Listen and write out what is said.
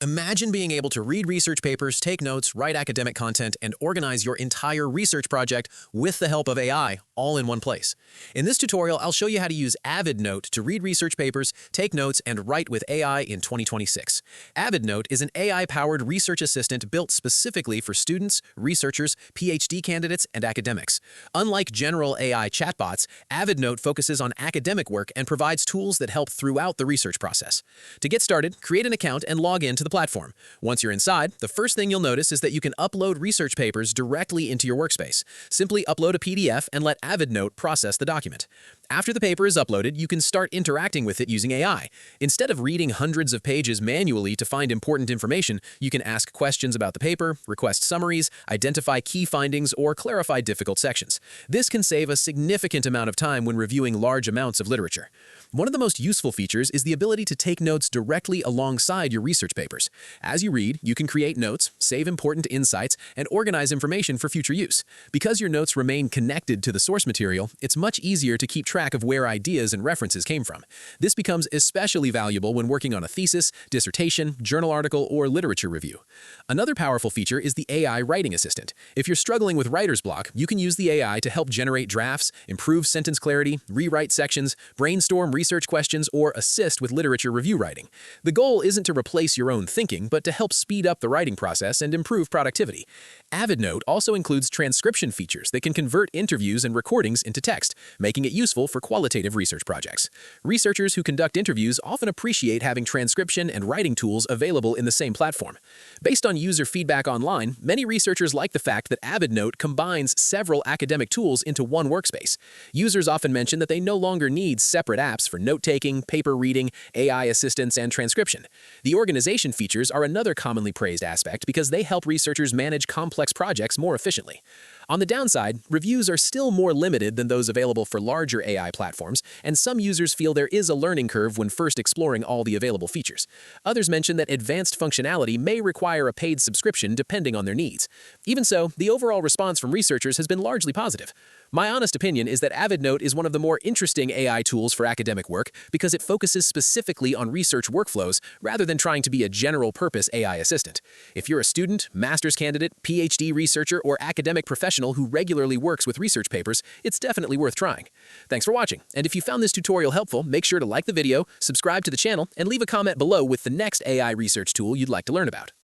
Imagine being able to read research papers, take notes, write academic content, and organize your entire research project with the help of AI, all in one place. In this tutorial, I'll show you how to use Avidnote to read research papers, take notes, and write with AI in 2026. Avidnote is an AI-powered research assistant built specifically for students, researchers, PhD candidates, and academics. Unlike general AI chatbots, Avidnote focuses on academic work and provides tools that help throughout the research process. To get started, create an account and log in to the platform. Once you're inside, the first thing you'll notice is that you can upload research papers directly into your workspace. Simply upload a PDF and let Avidnote process the document. After the paper is uploaded, you can start interacting with it using AI. Instead of reading hundreds of pages manually to find important information, you can ask questions about the paper, request summaries, identify key findings, or clarify difficult sections. This can save a significant amount of time when reviewing large amounts of literature. One of the most useful features is the ability to take notes directly alongside your research papers. As you read, you can create notes, save important insights, and organize information for future use. Because your notes remain connected to the source material, it's much easier to keep track of where ideas and references came from. This becomes especially valuable when working on a thesis, dissertation, journal article, or literature review. Another powerful feature is the AI writing assistant. If you're struggling with writer's block, you can use the AI to help generate drafts, improve sentence clarity, rewrite sections, brainstorm research questions, or assist with literature review writing. The goal isn't to replace your own thinking, but to help speed up the writing process and improve productivity. Avidnote also includes transcription features that can convert interviews and recordings into text, making it useful for qualitative research projects. Researchers who conduct interviews often appreciate having transcription and writing tools available in the same platform. Based on user feedback online, many researchers like the fact that Avidnote combines several academic tools into one workspace. Users often mention that they no longer need separate apps for note-taking, paper reading, AI assistance, and transcription. The organization features are another commonly praised aspect because they help researchers manage complex projects more efficiently. On the downside, reviews are still more limited than those available for larger AI platforms, and some users feel there is a learning curve when first exploring all the available features. Others mention that advanced functionality may require a paid subscription depending on their needs. Even so, the overall response from researchers has been largely positive. My honest opinion is that Avidnote is one of the more interesting AI tools for academic work because it focuses specifically on research workflows rather than trying to be a general-purpose AI assistant. If you're a student, master's candidate, PhD researcher, or academic professional who regularly works with research papers, it's definitely worth trying. Thanks for watching, and if you found this tutorial helpful, make sure to like the video, subscribe to the channel, and leave a comment below with the next AI research tool you'd like to learn about.